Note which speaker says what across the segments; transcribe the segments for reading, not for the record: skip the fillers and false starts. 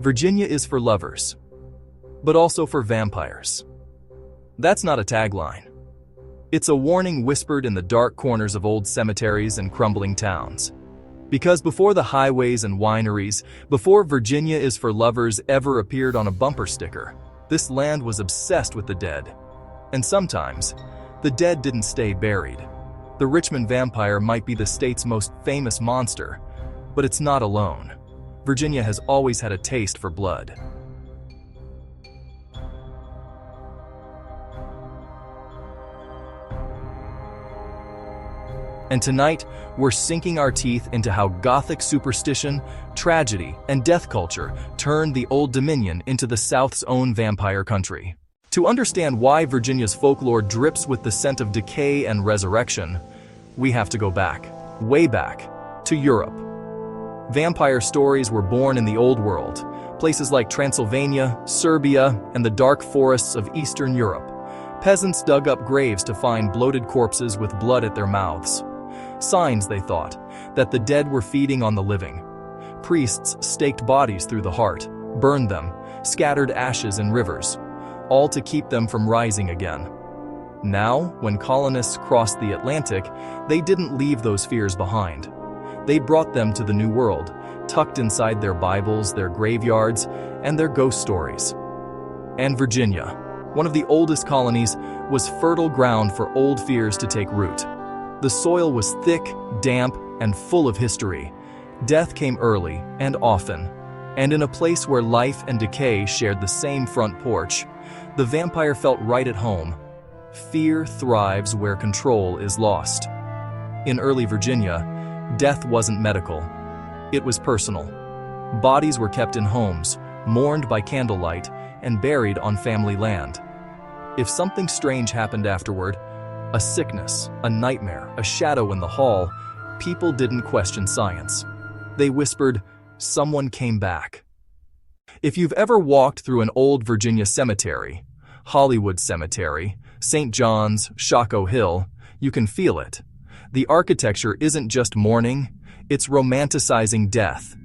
Speaker 1: Virginia is for lovers, but also for vampires. That's not a tagline. It's a warning whispered in the dark corners of old cemeteries and crumbling towns. Because before the highways and wineries, before Virginia is for lovers ever appeared on a bumper sticker, this land was obsessed with the dead. And sometimes, the dead didn't stay buried. The Richmond Vampire might be the state's most famous monster, but it's not alone. Virginia has always had a taste for blood. And tonight, we're sinking our teeth into how Gothic superstition, tragedy, and death culture turned the Old Dominion into the South's own vampire country. To understand why Virginia's folklore drips with the scent of decay and resurrection, we have to go back, way back, to Europe. Vampire stories were born in the Old World, places like Transylvania, Serbia, and the dark forests of Eastern Europe. Peasants dug up graves to find bloated corpses with blood at their mouths. Signs, they thought, that the dead were feeding on the living. Priests staked bodies through the heart, burned them, scattered ashes in rivers, all to keep them from rising again. Now, when colonists crossed the Atlantic, they didn't leave those fears behind. They brought them to the New World, tucked inside their Bibles, their graveyards, and their ghost stories. And Virginia, one of the oldest colonies, was fertile ground for old fears to take root. The soil was thick, damp, and full of history. Death came early and often, and in a place where life and decay shared the same front porch, the vampire felt right at home. Fear thrives where control is lost. In early Virginia, death wasn't medical. It was personal. Bodies were kept in homes, mourned by candlelight, and buried on family land. If something strange happened afterward, a sickness, a nightmare, a shadow in the hall, people didn't question science. They whispered, "Someone came back." If you've ever walked through an old Virginia cemetery, Hollywood Cemetery, St. John's, Shockoe Hill, you can feel it. The architecture isn't just mourning, it's romanticizing death.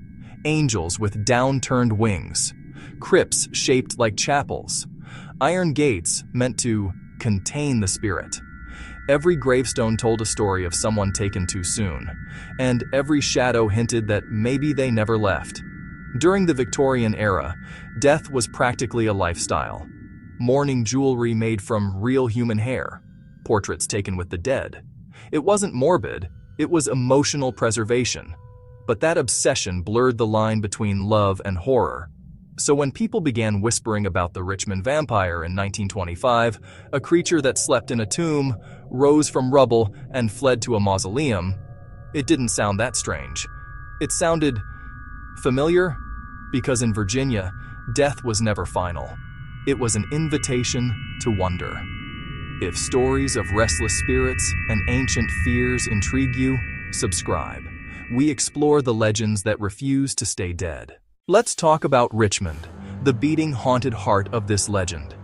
Speaker 1: Angels with downturned wings, crypts shaped like chapels, iron gates meant to contain the spirit. Every gravestone told a story of someone taken too soon, and every shadow hinted that maybe they never left. During the Victorian era, death was practically a lifestyle. Mourning jewelry made from real human hair, portraits taken with the dead. It wasn't morbid, it was emotional preservation. But that obsession blurred the line between love and horror. So when people began whispering about the Richmond Vampire in 1925, a creature that slept in a tomb, rose from rubble, and fled to a mausoleum, it didn't sound that strange. It sounded familiar, because in Virginia, death was never final. It was an invitation to wonder. If stories of restless spirits and ancient fears intrigue you, subscribe. We explore the legends that refuse to stay dead. Let's talk about Richmond, the beating, haunted heart of this legend.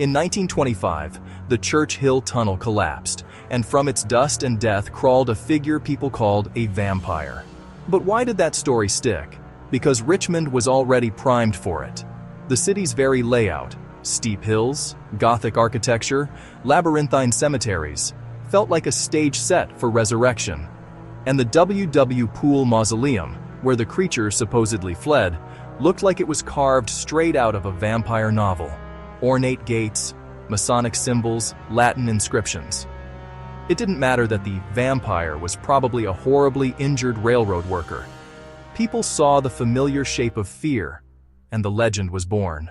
Speaker 1: In 1925, the Church Hill Tunnel collapsed, and from its dust and death crawled a figure people called a vampire. But why did that story stick? Because Richmond was already primed for it. The city's very layout, steep hills, Gothic architecture, labyrinthine cemeteries, felt like a stage set for resurrection. And the W.W. Poole Mausoleum, where the creature supposedly fled, looked like it was carved straight out of a vampire novel. Ornate gates, Masonic symbols, Latin inscriptions. It didn't matter that the vampire was probably a horribly injured railroad worker. People saw the familiar shape of fear, and the legend was born.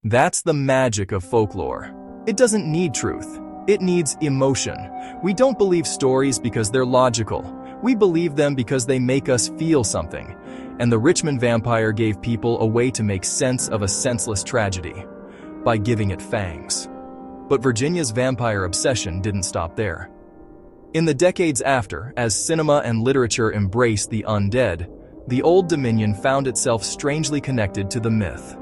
Speaker 1: That's the magic of folklore. It doesn't need truth. It needs emotion. We don't believe stories because they're logical. We believe them because they make us feel something. And the Richmond Vampire gave people a way to make sense of a senseless tragedy, by giving it fangs. But Virginia's vampire obsession didn't stop there. In the decades after, as cinema and literature embraced the undead, the Old Dominion found itself strangely connected to the myth.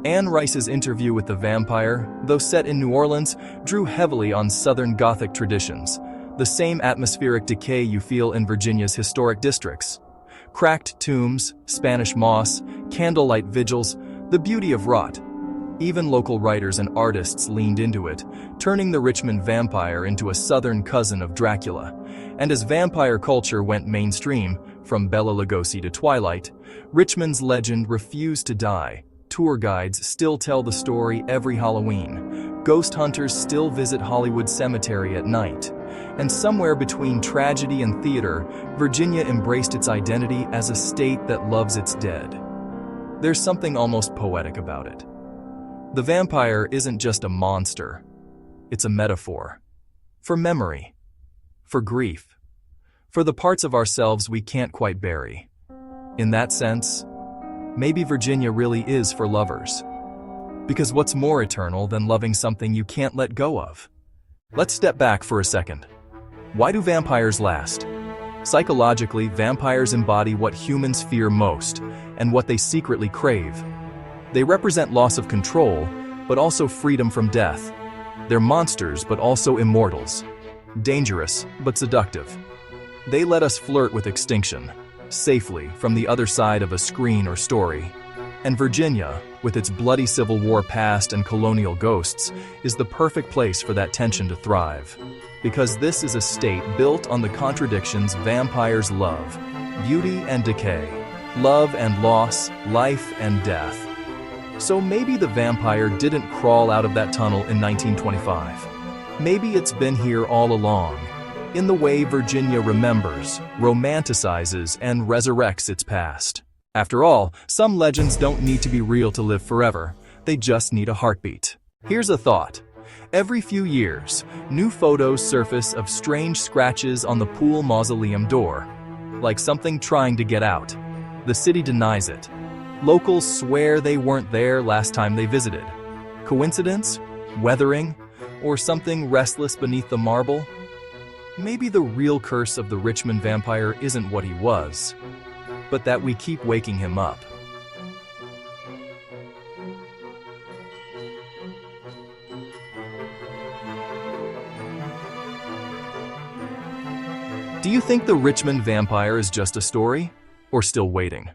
Speaker 1: Anne Rice's interview with the vampire, though set in New Orleans, drew heavily on Southern Gothic traditions, the same atmospheric decay you feel in Virginia's historic districts. Cracked tombs, Spanish moss, candlelight vigils, the beauty of rot. Even local writers and artists leaned into it, turning the Richmond Vampire into a southern cousin of Dracula. And as vampire culture went mainstream, from Bela Lugosi to Twilight, Richmond's legend refused to die. Tour guides still tell the story every Halloween. Ghost hunters still visit Hollywood Cemetery at night. And somewhere between tragedy and theater, Virginia embraced its identity as a state that loves its dead. There's something almost poetic about it. The vampire isn't just a monster. It's a metaphor. For memory. For grief. For the parts of ourselves we can't quite bury. In that sense, maybe Virginia really is for lovers. Because what's more eternal than loving something you can't let go of? Let's step back for a second. Why do vampires last? Psychologically, vampires embody what humans fear most and what they secretly crave. They represent loss of control, but also freedom from death. They're monsters, but also immortals. Dangerous, but seductive. They let us flirt with extinction, safely from the other side of a screen or story. And Virginia, with its bloody Civil War past and colonial ghosts, is the perfect place for that tension to thrive. Because this is a state built on the contradictions vampires love: beauty and decay, love and loss, life and death. So maybe the vampire didn't crawl out of that tunnel in 1925. Maybe it's been here all along, in the way Virginia remembers, romanticizes, and resurrects its past. After all, some legends don't need to be real to live forever. They just need a heartbeat. Here's a thought. Every few years, new photos surface of strange scratches on the Pool Mausoleum door, like something trying to get out. The city denies it. Locals swear they weren't there last time they visited. Coincidence? Weathering? Or something restless beneath the marble? Maybe the real curse of the Richmond Vampire isn't what he was, but that we keep waking him up. Do you think the Richmond Vampire is just a story, or still waiting?